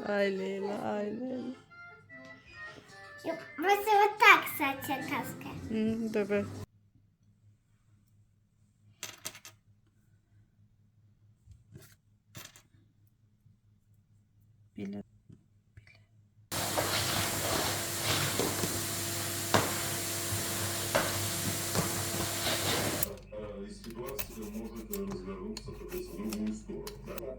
Ай, Лейла, ай, Лейла. Просто вот так, кстати, каска. Давай. Bilet. Ситуация может развернуться в другую сторону. Да?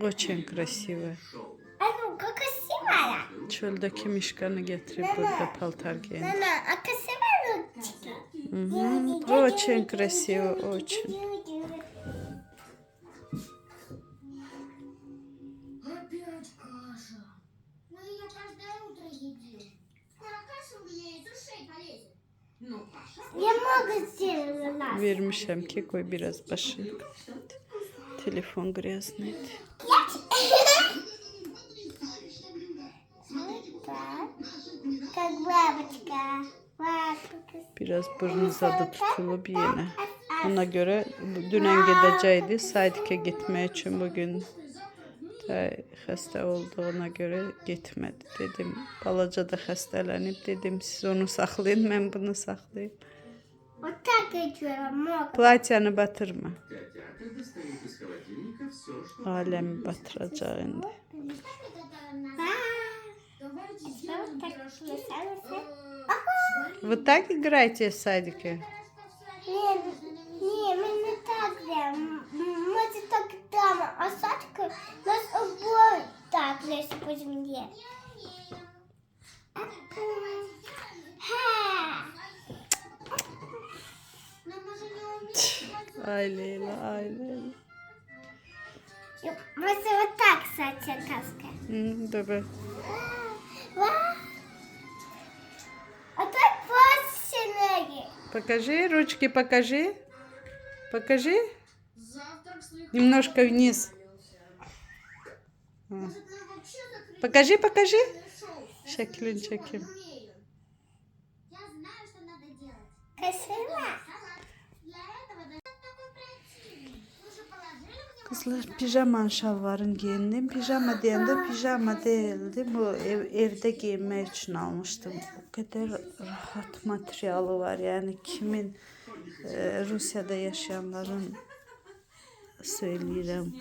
Очень красивая. А ну, как красивая. Çöldeki mişkanı getirip burada paltar giyindi. Мама, а красивая ручки? Очень красиво, очень. Опять каша. Мы ее каждое утро едим. Скоро каша у меня из ушей полезет. Ну, каша. Я много сделала. Vermişim ki koy biraz başını. Telefon gрязный. Как бабочка. Biraz burnu zadı tutulup yine. Ona göre dünen gidecekti. Saidik'e gitmeye için bugün hasta olduğuna göre gitmedi. Dedim balaca da hastalanıp dedim siz onu saklayın ben bunu saklayayım. Вот так geçiyorum. Много. Platyanı batırma. Alemi batıracağın. Давайте сделаем пирожки. Вот так играйте в садике? Не, мы не так делаем. Мы так там, а Садка нас обои так лезть по земле. Ay Leyla, ay Leyla. Просто вот так, кстати, каска. Давай. А так просто ноги. Покажи, ручки покажи. Покажи. Завтрак с Немножко вниз. Может, нам вообще закрыть Покажи, покажи. шоу? Şeklini çekeyim. Я знаю, что надо делать. Красиво? Салат. Для этого такой противный. Вы же положили в него Kızlar pijama şalvarın giyindim. Pijama diyende pijama değildi. Bu evde giyinmek için almıştım. O kadar rahat materyali var. Yani kimin Rusya'da yaşayanların söyleyeyim.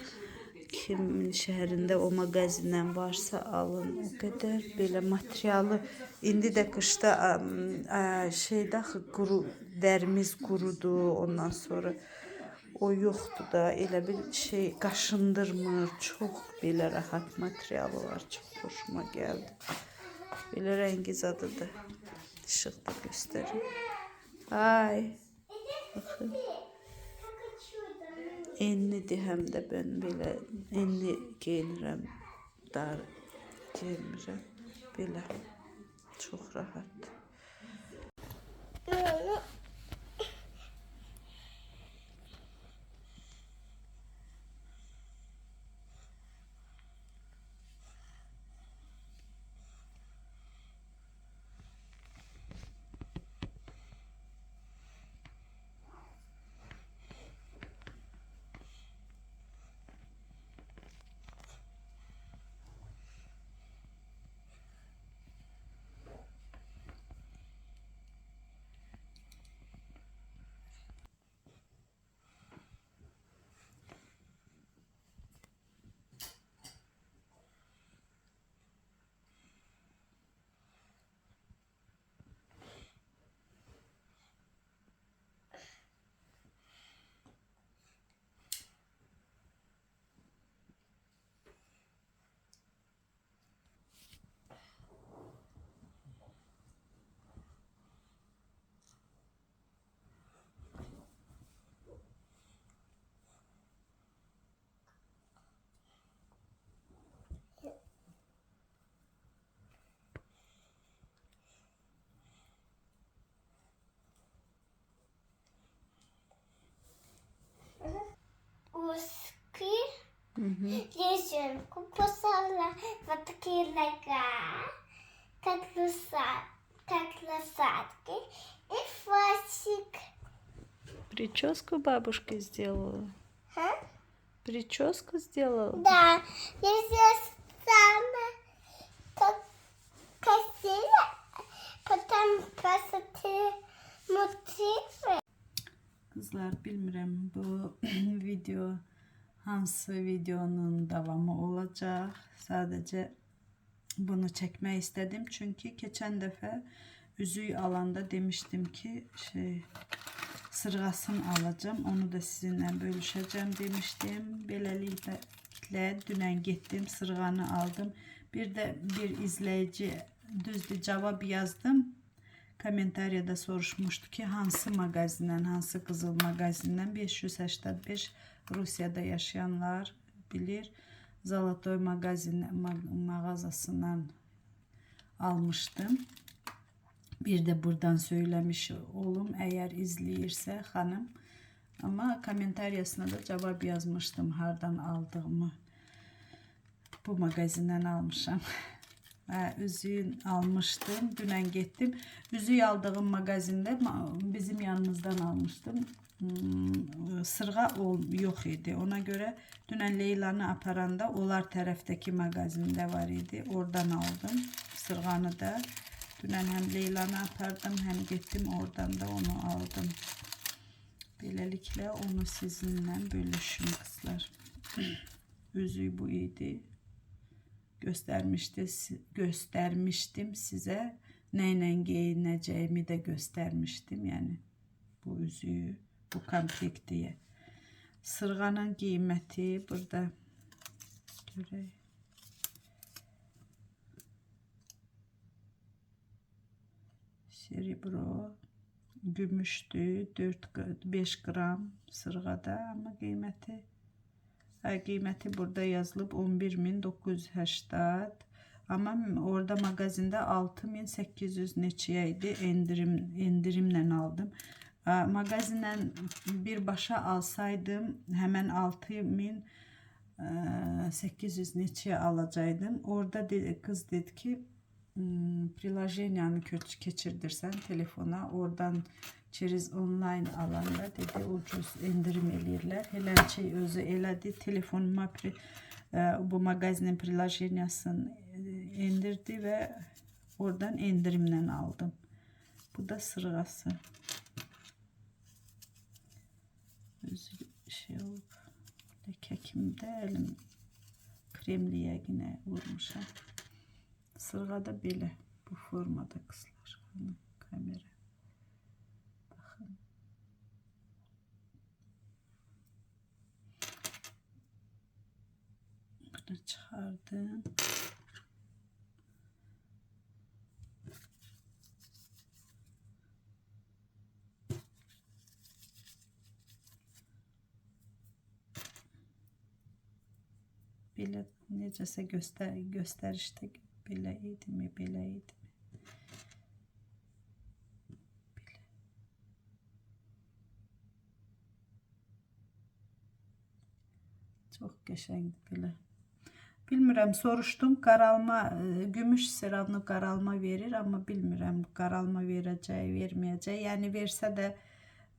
Kimin şehrinde o magazinden varsa alın. O kadar böyle materyali. İndi de kışta şeyde derimiz kurudu ondan sonra. O yoktu da elə bir şey qaşındırmır. Çok belə rahat materialı var. Çok hoşuma geldi. Belə rəngi zadıdır. İşıqda göstərim. Ay. Baxın. Enlidir həm də ben belə enli giyinirəm. Dar giyinmirəm. Belə. Çok rahat. Kupasala, vatakilaka, kaklasatки и фасик. Прическу бабушка сделала. А? Прическу сделала. Да, я здесь самая красивая, потом красоты мотивы. Kızlar bilmirəm bu video hansı videonun davamı olacak. Sadece bunu çekmek istedim. Çünkü geçen defa üzüğü alanda demiştim ki sırgasını alacağım. Onu da sizinle bölüşeceğim demiştim. Böylelikle dünen gittim sırganı aldım. Bir de bir izleyici düzdü cevap yazdım. Komentariyada soruşmuştu ki hansı magazinden, hansı kızıl magazinden 585 Rusya'da yaşayanlar bilir. Zalatoy mağazasından almıştım. Bir de buradan söylemiş olum eğer izleyirse hanım. Ama komentariyasına da cevap yazmıştım hardan aldığımı. Bu magazinden almışım. Üzüğü almıştım. Dünen gittim. Üzüğü aldığım magazinde bizim yanımızdan almıştım. Sırğa yok idi. Ona göre dünen Leyla'nı aparanda onlar taraftaki magazinde var idi. Oradan aldım. Sırğanı da. Dünen hem Leyla'nı apardım hem gittim oradan da onu aldım. Böylelikle onu sizinle bölüşüm kızlar. Üzüğü bu idi. Göstermiştim size. Neyle giyineceğimi de göstermiştim. Yani bu üzüğü, bu komplik diye. Sırğanın kıymeti burada göreyim. Serebro gümüştü 5 gram sırğada ama kıymeti burada yazılıb 11.980 ama orada magazinde 6.800 neçəyə idi endirimlə aldım. Magazindən birbaşa alsaydım hemen 6.800 neçəyə alacaqdım. Orada kız dedi ki prilojenyanı keçirdirsən telefona oradan çeriz online alanda dedi ucuz indirim eləyirlər. Eləçi özü elədi telefonuma bu magazinin prilojenyasını indirdi ve oradan indirimle aldım. Bu da sırğası. Özü olub kekimdə elim kremliyə yine vurmuşam. Sırğada belə bu formada kızlar. Kamera. Bakın. Bunu çıkardım. Belə necəsə göstərişdə belə idimi, belə idimi. Belə. Çox qəşəngdir belə. Bilmirəm, soruşdum, qaralma, gümüş seramlı qaralma verir, amma bilmirəm, qaralma verəcək, verməyəcək. Yəni versə də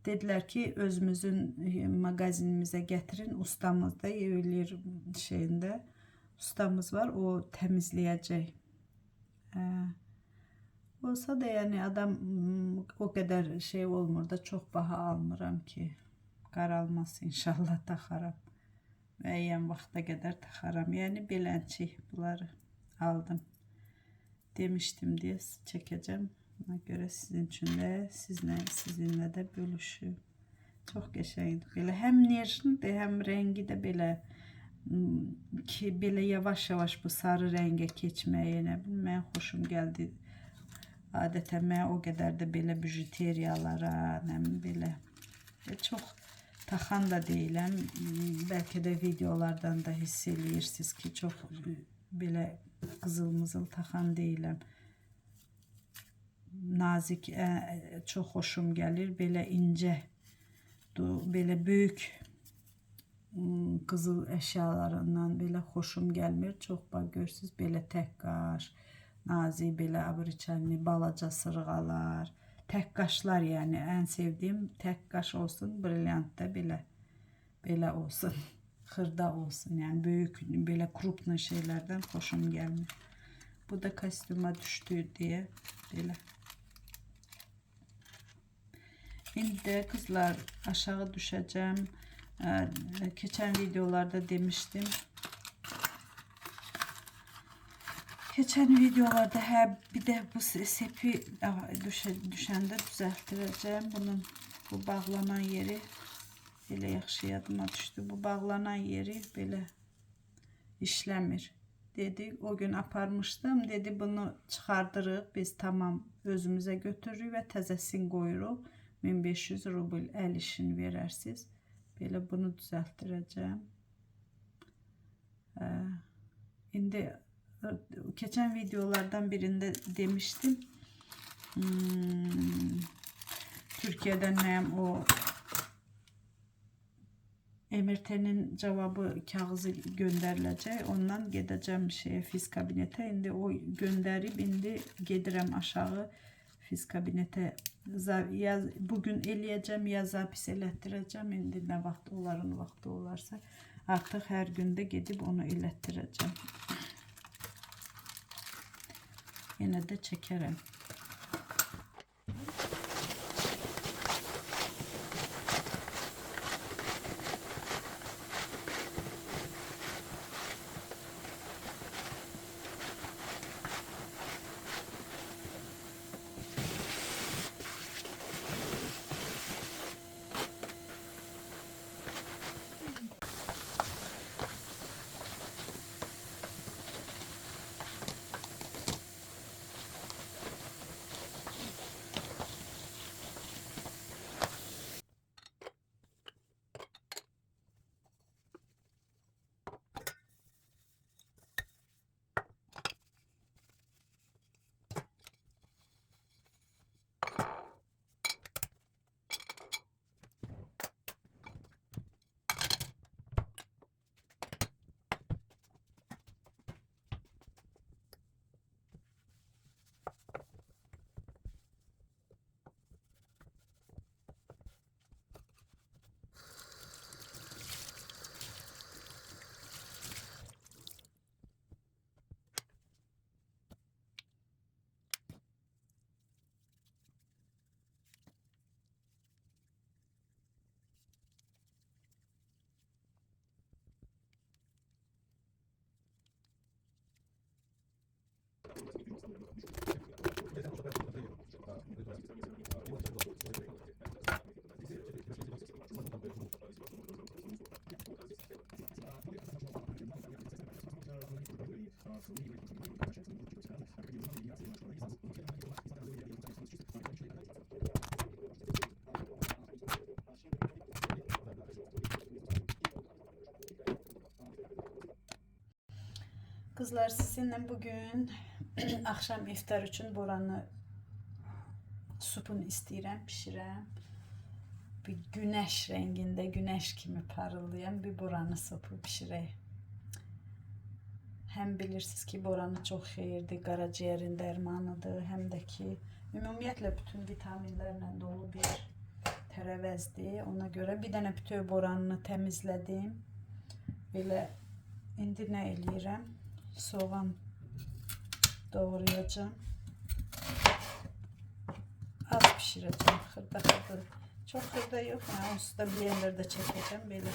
dedilər ki, özümüzün magazinimizə gətirin, ustamız da evlir şeyində. Ustamız var, o təmizləyəcək. Olsa da yəni adam o qədər şey olmur da, çox baha almıram ki, qaralması inşallah taxaram. Müəyyən vaxta qədər taxaram. Yəni belənçik bunları aldım. Demişdim deyə çəkəcəm. Ona görə sizin üçün də sizinlə də bölüşüm. Çox qəşəngdir. Belə həm nejlidir, həm rəngi də belə ki, belə yavaş-yavaş bu sarı rəngə keçməyə nə bilim, mən xoşum gəldi. Adətən mən o qədər də belə bijuteriyalara, nə belə çox taxan da deyiləm. Bəlkə də videolardan da hiss eləyirsiniz ki, çox belə qızıl-mızıl taxan deyiləm. Nazik, çox xoşum gəlir. Belə incə, belə böyük qızıl əşyalarından belə xoşum gəlmir. Çox bax görürsüz belə tək qaş, nazik belə abriçanli balaca sırğalar, tək qaşlar, yəni ən sevdiyim tək qaş olsun, brilyant da belə olsun. Xırda olsun, yəni böyük belə kruplu şeylərdən xoşum gəlmir. Bu da kostyuma düşdü deyə belə. İndi də qızlar aşağı düşəcəm. Keçən videolarda demişdim. Keçən videolarda bir də bu sepi düşəndə düzəltdirəcəm. Bunun bu bağlanan yeri belə yaxşı yadıma düşdü. Bu bağlanan yeri belə işləmir. Dedi, o gün aparmışdım. Dedi, bunu çıxardırıq. Biz tamam özümüzə götürürük və təzəsini qoyuruq. 1500 rubl əl işini verərsiniz. Belə bunu düzəltdirəcəm. İndi keçən videolardan birində demişdim. Türkiye'den nəyəm o MRT'nin cevabı kağızı göndəriləcək. Ondan gedəcəm fiz kabinete. İndi o göndərib, indi gedirəm aşağı fiz kabinete. Bugün eləyəcəm, ya zapis elətdirəcəm. İndi nə vaxt onların vaxtı olarsa artıq hər gündə gedib onu elətdirəcəm. Yenə də çəkərəm. Kızlar, sizinle bugün akşam iftar için boranı supunu istəyirəm, pişirəm. Bir güneş renginde, güneş kimi parıldayan bir boranı supu pişirək. Hem bilirsiniz ki boranı çok xeyirdir, qaraciyərin dərmanıdır, hem de ki ümumiyyətlə bütün vitaminlərlə dolu bir tərəvəzdir. Ona göre bir dənə bütöv boranını təmizlədim. Belə indi nə eləyirəm? Soğan doğrayacağım. Az pişireceğim, xırda. Çok xırda yok. Onsuz da blenderda çəkəcəm belə.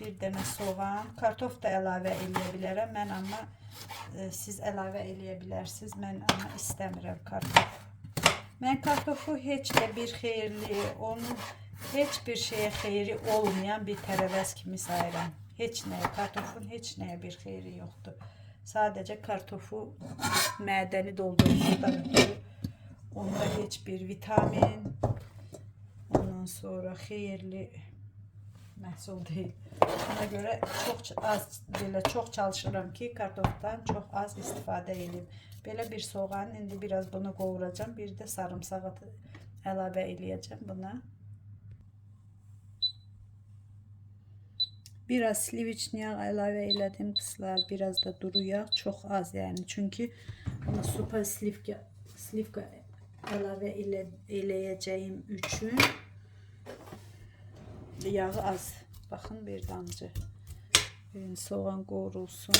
Bir dənə soğan, kartof da əlavə eləyə bilərəm mən, amma siz əlavə eləyə bilərsiniz. Mən amma istəmirəm kartof. Mən kartofu heç də bir xeyirli, onun heç bir şeyə xeyri olmayan bir tərəvəz kimi sayıram. Heç nəyə, kartofun heç nəyə bir xeyri yoxdur. Sadəcə kartofu mədəni doldurmaqdan ötürü onda heç bir vitamin, ondan sonra xeyirli məhsul deyil. Ona görə çox çalışıram ki, kartofdan çox az istifadə edeyim. Belə bir soğan, indi biraz bunu qovuracağım, bir də sarımsağı əlavə eləyəcəm buna. Biraz sliviçin yağ əlavə elədim qızlar. Biraz da duru yağ. Çox az yəni. Çünki supa slivka əlavə eləyəcəyim üçün yağı az. Baxın bir damcı. Soğan qovrulsun.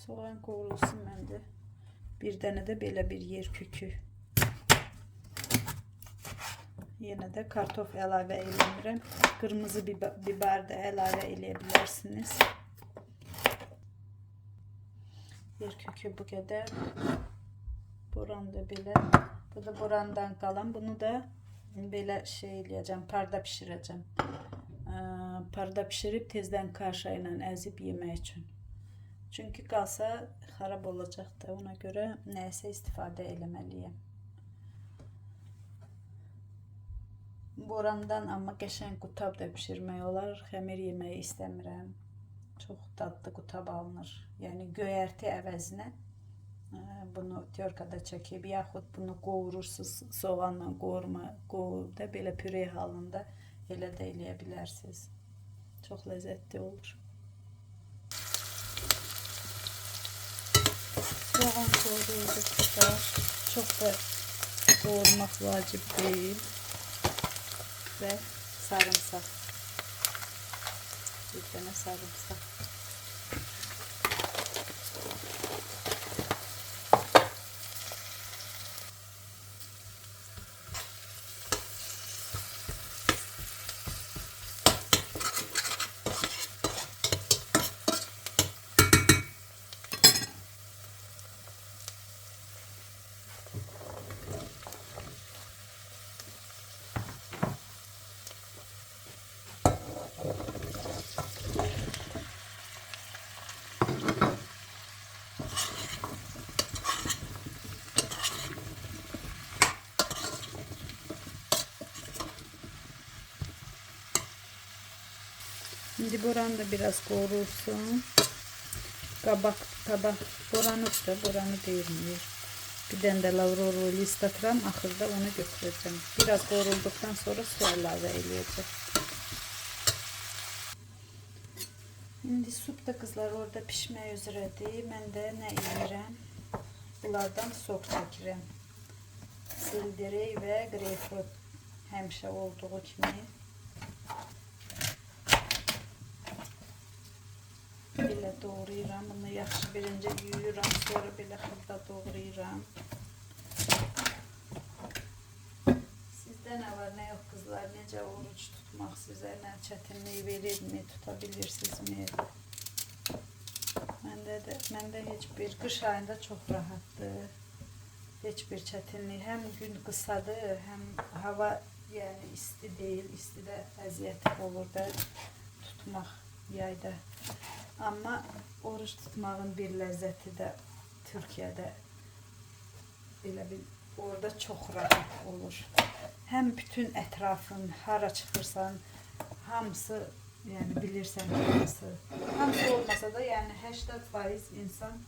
Soğan qovrulsun məndə. Bir dənə də belə bir yer kökü. Yenə də kartof əlavə eləmirəm. Qırmızı biber də əlavə eləyə bilərsiniz. Yer kökü bu qədər. Boran da belə. Bu da borandan qalan. Bunu da belə şey eləyəcəm. Parda pişirəcəm. Parda pişirib tezdən kaşa ilə əzib yemək üçün. Çünki qalsa xarab olacaq da. Ona görə nəyisə istifadə eləməliyəm. Borandan amma qəşəng qutab da pişirmək olar. Xəmir yeməyi istəmirəm. Çox dadlı qutab alınır. Yəni göyərti əvəzinə bunu tyorkada çəkib, yaxud bunu qovurursunuz soğanla qovurub da belə püre halında elə də eləyə bilərsiniz. Çox ləzzətli olur. Soğan qoyulduqlar, çox da qovurmaq vacib deyil və sarımsaq. Bir dənə sarımsaq. Şimdi boran da biraz qovrulsun. Qabaq boranıb da, boranı deyilmir. Bir dənə də lavrorlu list atıram, axırda onu götürəcəm. Biraz qovrulduqdan sonra su əlavə eləyəcəm. İndi sup da qızlar orada pişmək üzrədir. Mən də nə edirəm? Bunlardan sok çəkirəm. Sildiri və greyfrut həmişə olduğu kimi. Belə doğrayıram. Bunu yaxşı birinci yuyuram, sonra belə xırda doğrayıram. Sizdə nə var, nə yox qızlar? Necə oruç tutmaq sizə nə çətinlik verirmi, tuta bilirsinizmi? Məndə heç bir qış ayında çox rahatdır. Heç bir çətinlik. Həm gün qısadır, həm hava yəni isti deyil. İstidə əziyyət olur da tutmaq yayda. Amma oruç tutmağın bir ləzzəti də Türkiyədə belə bir orada çox rahat olur. Həm bütün ətrafın, hara çıxırsan, hamısı yəni bilirsən hamısı. Hamısı olmasa da yəni 80% insan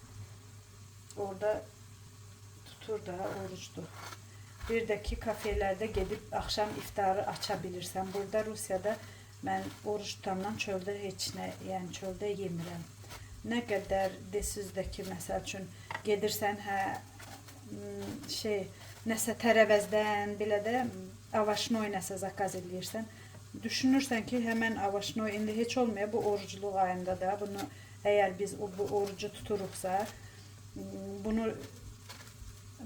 orada tutur da oruçdur. Bir də ki kafelərdə gedib axşam iftarı aça bilirsən. Burada Rusiyada mən oruç tutandan çöldə heç nə, yəni çöldə yemirəm. Nə qədər desiniz də ki, məsəl üçün gedirsən, nəsə tərəvəzdən, belə də avaşnoy nəsə zakaz edirsən. Düşünürsən ki, həmən avaşnoy indi heç olmuyor, bu orucluq ayında da. Bunu əgər biz bu orucu tuturuqsa, bunu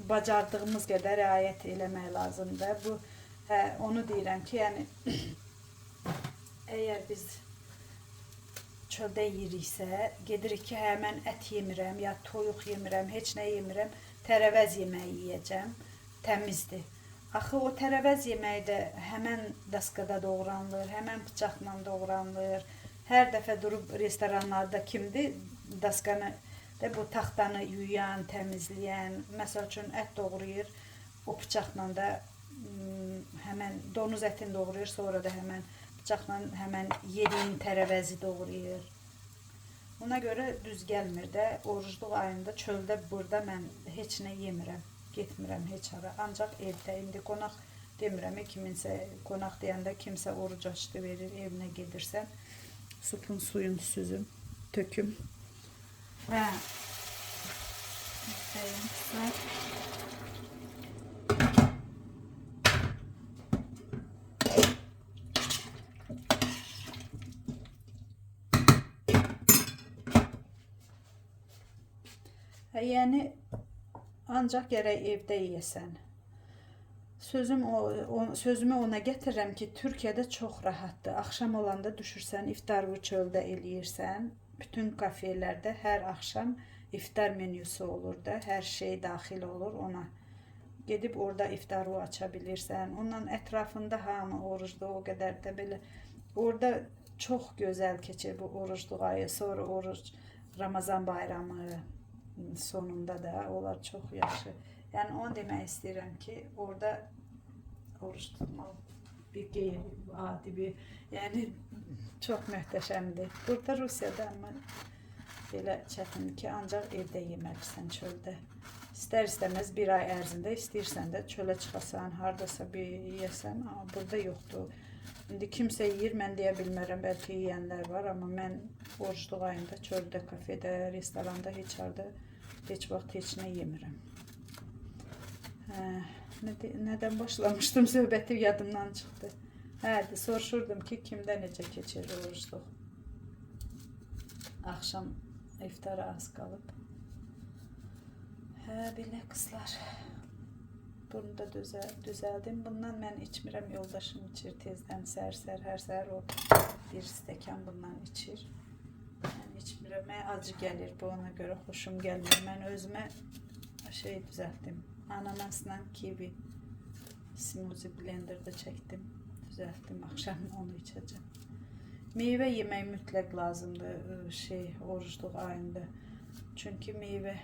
bacardığımız qədər riayət eləmək lazımdır. Onu deyirəm ki, yəni əgər biz çöldə yiriksə, gedirik ki, mən ət yemirəm, ya toyuq yemirəm, heç nə yemirəm, tərəvəz yeməyi yiyəcəm, təmizdir. Axı o tərəvəz yeməyi də həmən daskada doğranılır, həmən bıçaqla doğranılır. Hər dəfə durub restoranlarda kimdir, daskanı da bu taxtanı yuyan, təmizləyən, məsəl üçün ət doğrayır, o bıçaqla da həmən donuz ətini doğrayır, sonra da həmən bıçaqla həmən yediyin tərəvəzi doğrayır. Ona görə düz gəlmir də. Orucluq ayında çöldə burada mən heç nə yemirəm. Getmirəm heç ara. Ancaq evdə. İndi qonaq demirəm, kiminsə qonaq deyəndə kimsə oruc açdı verir, evinə gedirsən. Supun suyunu süzüm, töküm. Və yəni ancaq gərək evdə yeyəsən. Sözümü ona gətirirəm ki, Türkiyədə çox rahatdır. Axşam olanda düşürsən, iftarı çöldə eləyirsən. Bütün kafelərdə hər axşam iftar menüsü olur da, hər şey daxil olur ona. Gedib orada iftarı aça bilirsən. Ondan ətrafında hamı orucda, o qədər də belə. Orada çox gözəl keçir bu orucluq ayı, sonra oruc, Ramazan bayramı sonunda da onlar çox yaxşı. Yəni onu demək istəyirəm ki, orada oruç tutmaq bir adi bir, yəni çox möhtəşəmdir. Burada Rusiyada amma belə çətin ki, ancaq evdə yeməlisən çöldə. İstər-istəməz bir ay ərzində istəyirsən də çölə çıxasan, hardasa bir yeyəsən, amma burada yoxdur. İndi kimsə yeyir, mən deyə bilmərəm, bəlkə yeyənlər var, amma mən orucluq ayında çöldə, kafedə, restoranda heç harda, heç vaxt heç nə yemirəm. Nədən başlamışdım, söhbəti yadımdan çıxdı. Soruşurdum ki, kimdə necə keçir orucluq. Axşam iftara az qalıb. Belə qızlar. Bunu da düzəldim. Bundan mən içmirəm, yoldaşım içir tezdən, səhər-səhər, hər səhər o bir stəkan bundan içir. Mən içmirəm, mənə acı gəlir, bu ona görə xoşum gəlmir. Mən özümə şey düzəltdim, ananasla kivi smoothie blenderdə çəkdim, düzəltdim, axşam onu içəcəm. Meyvə yemək mütləq lazımdır orucluq ayında. Çünki meyvə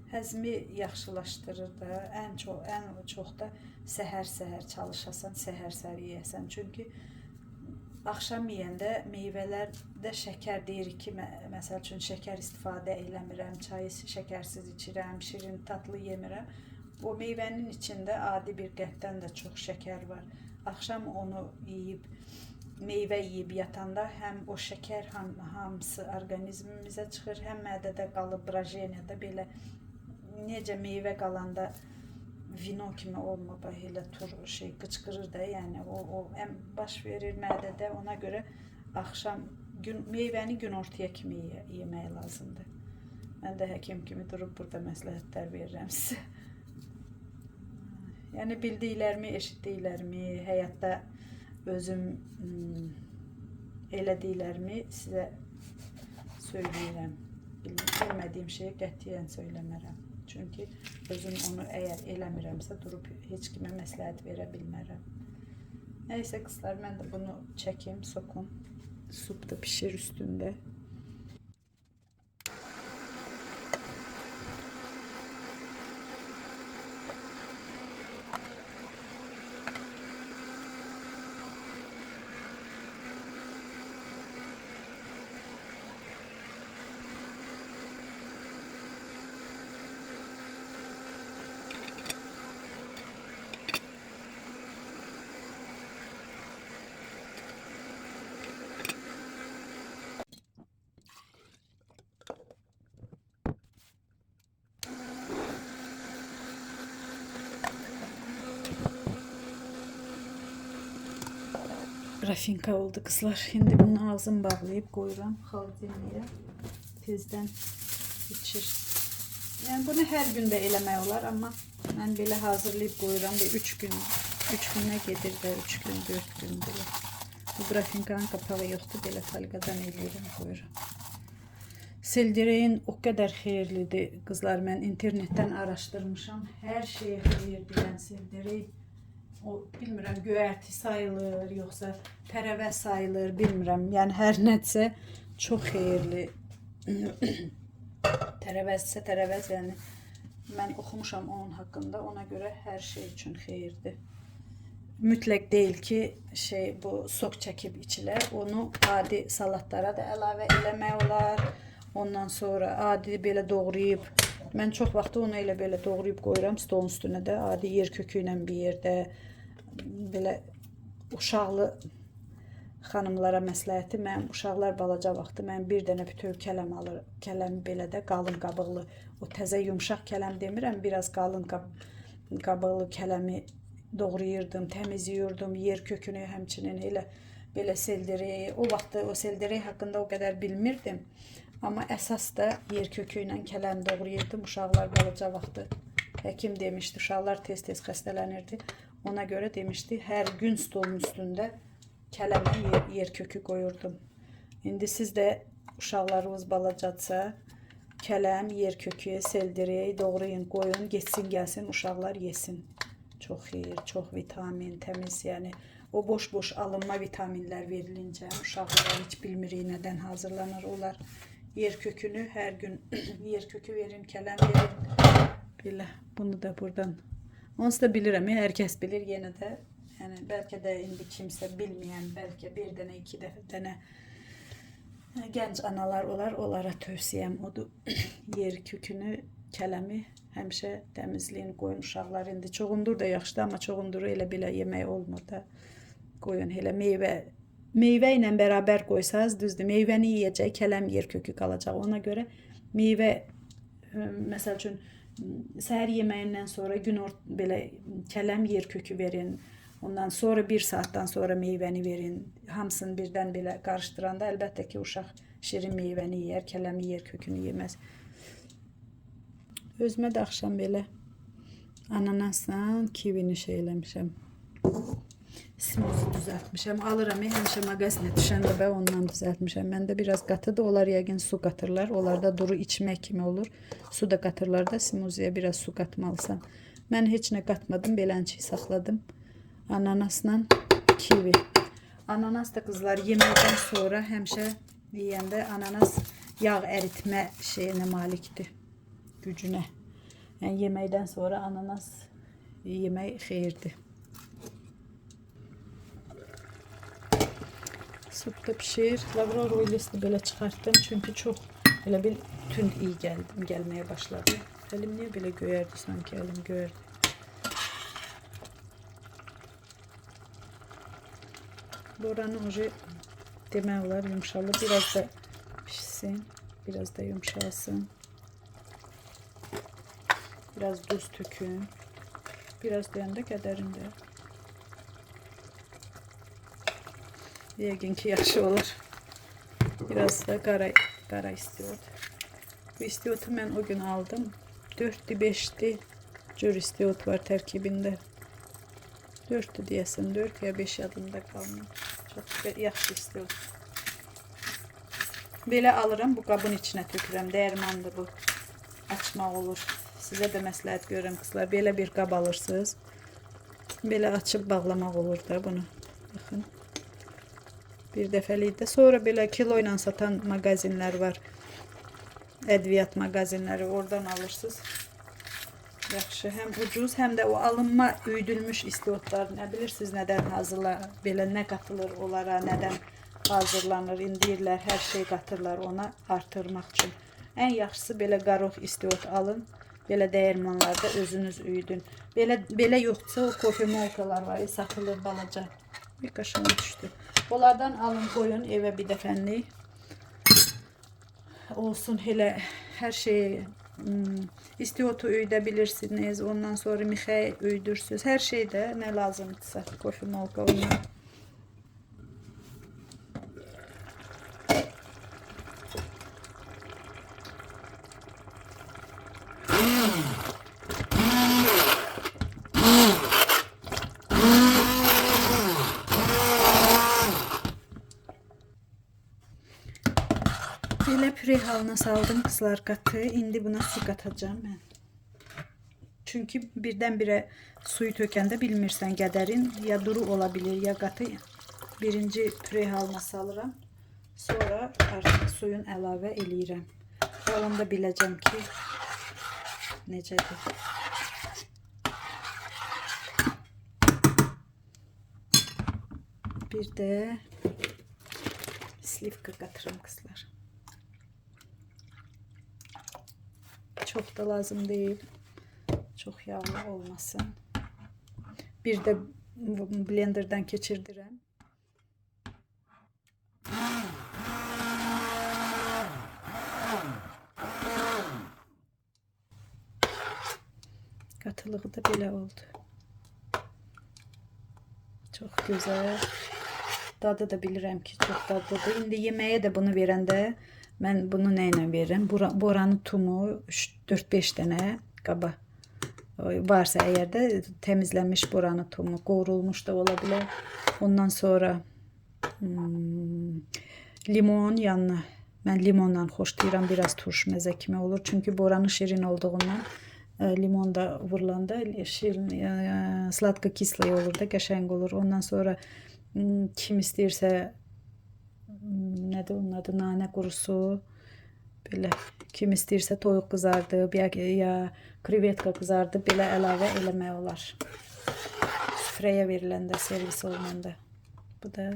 həzmi yaxşılaşdırır da, ən çox da səhər-səhər çalışasan, səhər-səhər yeyəsən. Çünki axşam yeyəndə meyvələrdə şəkər deyirik ki, məsəl üçün şəkər istifadə eləmirəm, çayı şəkərsiz içirəm, şirin tatlı yemirəm. O meyvənin içində adi bir qəddən də çox şəkər var. Axşam onu yeyib, meyvə yeyib yatanda həm o şəkər hamısı orqanizmimizə çıxır, həm mədədə qalıb, brajeniyada belə necə meyvə qalanda vino kimi olmur, elə qıçqırır da, yəni o baş verir mədədə, ona görə axşam meyvəni günortaya kimi yemək lazımdır. Mən də həkim kimi durub burada məsləhətlər verirəm sizə. Yəni bildiklərimi, eşitdiklərimi, həyatda özüm elədiklərimi sizə söyləyirəm. Bilmədiyim şeyi qətiyyən söyləmərəm. Çünki özüm onu əgər eləmirəmsə durub heç kimə məsləhət verə bilmərəm. Nəysə qızlar, mən də bunu çəkim, sokum. Sup da pişir üstündə. Rafinka oldu kızlar. Şimdi bunun ağzını bağlayıp koyuram xalciniyə. Tezdən içir. Yəni bunu hər gün də eləmək olar, amma mən belə hazırlayıb koyuram və 3 günə gedir də 3 gün, 4 gün belə. Bu Rafinkanın qapağı yoxdur, belə falqadan eləyirəm, koyuram. Seldereyin o qədər xeyirlidir qızlar. Mən internetdən araşdırmışam. Hər şeyə xeyir deyən selderey. O bilmirəm, göyərti sayılır, yoxsa tərəvəz sayılır, bilmirəm. Yəni hər nədirsə çox xeyirli. Tərəvəzsə tərəvəz, yəni mən oxumuşam onun haqqında, ona görə hər şey üçün xeyirdir. mütləq deyil ki, bu sok çəkib içilər. Onu adi salatlara da əlavə eləmək olar. Ondan sonra adi belə doğrayıb, mən çox vaxt onu elə belə doğrayıb qoyuram stolun üstünə də. Adi yer kökü ilə bir yerdə belə uşaqlı xanımlara məsləhəti, mənim uşaqlar balaca vaxtı mən bir dənə bütöv kələm alır. Kələm belə də qalın qabıqlı. O təzə yumşaq kələm demirəm, biraz qalın qabıqlı kələmi doğrayırdım, təmizləyirdim, yer kökünü həmçinin elə belə seldereyi. O vaxt o selderey haqqında o qədər bilmirdim. Amma əsas da yer kökü ilə kələm doğrayırdım. Uşaqlar balaca vaxtı həkim demişdi, uşaqlar tez-tez xəstələnirdi. Ona görə demişdi, hər gün stolun üstündə kələmlə yer kökü qoyurdum. İndi siz də uşaqlarınız balacadsa, kələm, yer kökü, selderey doğrayın, qoyun, geçsin, gəlsin, uşaqlar yesin. Çox xeyir, çox vitamin, təmiz, yəni o boş-boş alınma vitaminlər verilincə uşaqlara heç bilmirik nədən hazırlanır onlar. Yer kökünü hər gün yer kökü verin, kələm verin. Belə, bunu da buradan. Onsuz da bilirəm, hər kəs bilir yenə də. Yəni, bəlkə də indi kimsə bilməyən, bəlkə bir dənə, iki dənə gənc analar olar, onlara tövsiyəm odur. Yer kökünü, kələmi həmişə təmizləyin, qoyun uşaqlar. İndi çoğundur da yaxşıdır, amma çoğunduru elə belə yemək olmur da. Qoyun elə meyvə ilə bərabər qoysaz, düzdür, meyvəni yeyəcək, kələm yer kökü qalacaq. Ona görə meyvə, məsəl üçün, səhər yeməyindən sonra gün belə kələm yer kökü verin. Ondan sonra bir saatdan sonra meyvəni verin. Hamısını birdən belə qarışdıranda əlbəttə ki, uşaq şirin meyvəni yeyər, kələmi yer kökünü yeməz. Özümə də axşam belə ananasla kivini eləmişəm. Smozi düzəltmişəm. Alıram, həmişə mağazinə düşəndə bə ondan düzəltmişəm. Məndə biraz qatıdır, onlar yəqin su qatırlar. Onlarda duru içmək kimi olur. Su da qatırlar da, smoziyə biraz su qatmalısan. Mən heç nə qatmadım, belənçi saxladım. Ananasla kivi. Ananas da qızlar yeməkdən sonra həmişə yeyəndə ananas yağ əritmə şeyinə malikdir, gücünə. Yəni yeməkdən sonra ananas yemək xeyirdir. Süt də pişir. Lavro roylesi belə çıxartdım çünki çox elə bir tünd iyi gəlməyə başladı. Əlim niyə belə göyərdi, sanki əlim göyərdi. Boranı oje demək olar yumşalı. Biraz da pişsin. Biraz da yumşalsın. Biraz duz tökün. Biraz deyəndə qədərin də. Yəqin ki yaxşı olur. Biraz da qara istiot. Bu istiotu mən o gün aldım. 4'di 5'di cür istiot var tərkibində. 4'tü deyəsən, 4 ya 5 yadımda qalmıyor. Çox yaxşı istiot. Belə alıram, bu qabın içinə tökürəm. Dəyirmandır bu. Açmaq olur. Sizə də məsləhət görürəm qızlar. Belə bir qab alırsınız. Belə açıb bağlamaq olur da bunu. Baxın. Bir dəfəlikdə. Sonra belə kilo ilə satan mağazinlər var. Ədviyyat mağazinləri. Oradan alırsınız. Yaxşı, həm ucuz, həm də o alınma üydülmüş istiotlar. Nə bilirsiniz nədən hazırlanır, belə nə qatılır onlara, nədən hazırlanır. İndi deyirlər, hər şey qatırlar ona artırmaq üçün. Ən yaxşısı belə qaroq istiot alın. Belə dəyirmanlarda özünüz üydün. Belə yoxdursa o kofe molkalar var, satılır balaca. Bir qaşıma düşdü. Onlardan alın, qoyun evə bir dəfənlik. Olsun elə hər şeyi. İstiotu üydə bilirsiniz. Ondan sonra mixəy üydürsünüz. Hər şeydə nə lazımdırsa. Kofe molka ondan. Belə püre halına saldım kızlar qatı. İndi buna su qatacağım mən. Çünki birdən-birə suyu tökəndə bilmirsən qədərin ya duru ola bilir ya qatı. Birinci püre halına salıram. Sonra artıq suyun əlavə eləyirəm. Onda biləcəm ki necədir. Bir de slivka katırım kızlar. Çok da lazım değil. Çok yağlı olmasın. Bir de blenderdan geçirdirem. Katılığı da belə oldu. Çok güzel. Dadı da bilirəm ki, çok dadlıdır. İndi yeməyə də bunu verəndə mən bunu nə ilə verirəm? Boranı tumu 4-5 dənə qaba. Varsa əgər də təmizlənmiş boranı tumu, qovrulmuş da ola bilər. Ondan sonra limon yanına. Mən limonla xoşlayıram, biraz turş məzə kimi olur. Çünki boranı şirin olduğundan limon da vurulanda şirin, sladko-kislay olur da, qəşəng olur. Ondan sonra kim istəyirsə nədir onun adı, nanə qurusu, belə kim istəyirsə toyuq qızardıb ya krevetka qızardıb belə əlavə eləmək olar. Süfrəyə veriləndə, servis olunanda. Bu da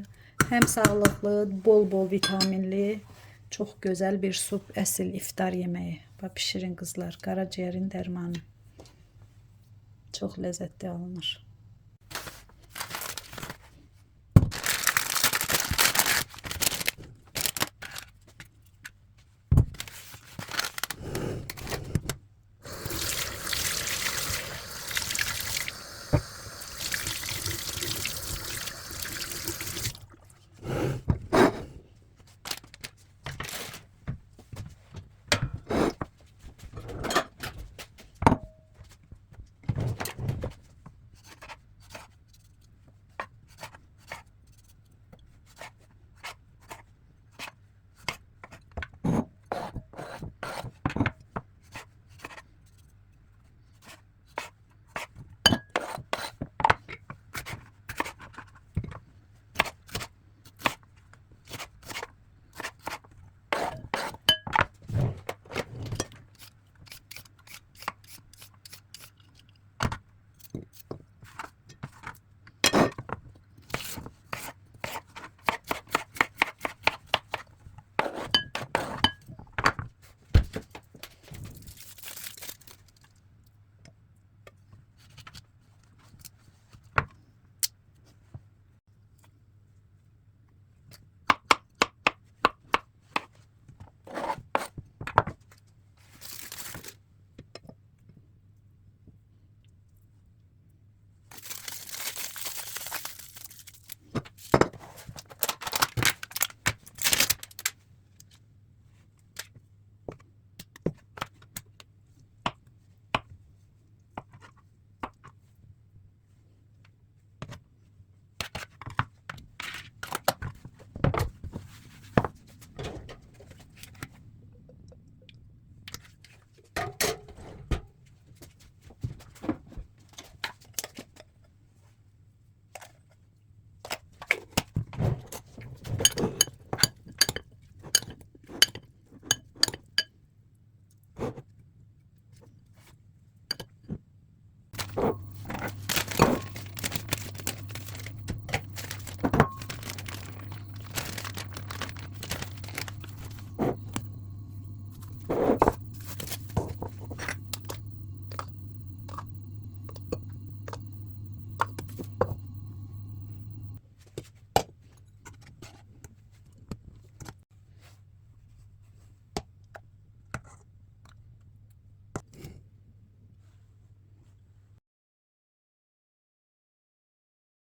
həm sağlıqlı, bol-bol vitaminli, çox gözəl bir sup, əsl iftar yeməyi. Bişirin qızlar, qaraciyərin dərmanı. Çox ləzzətli alınır.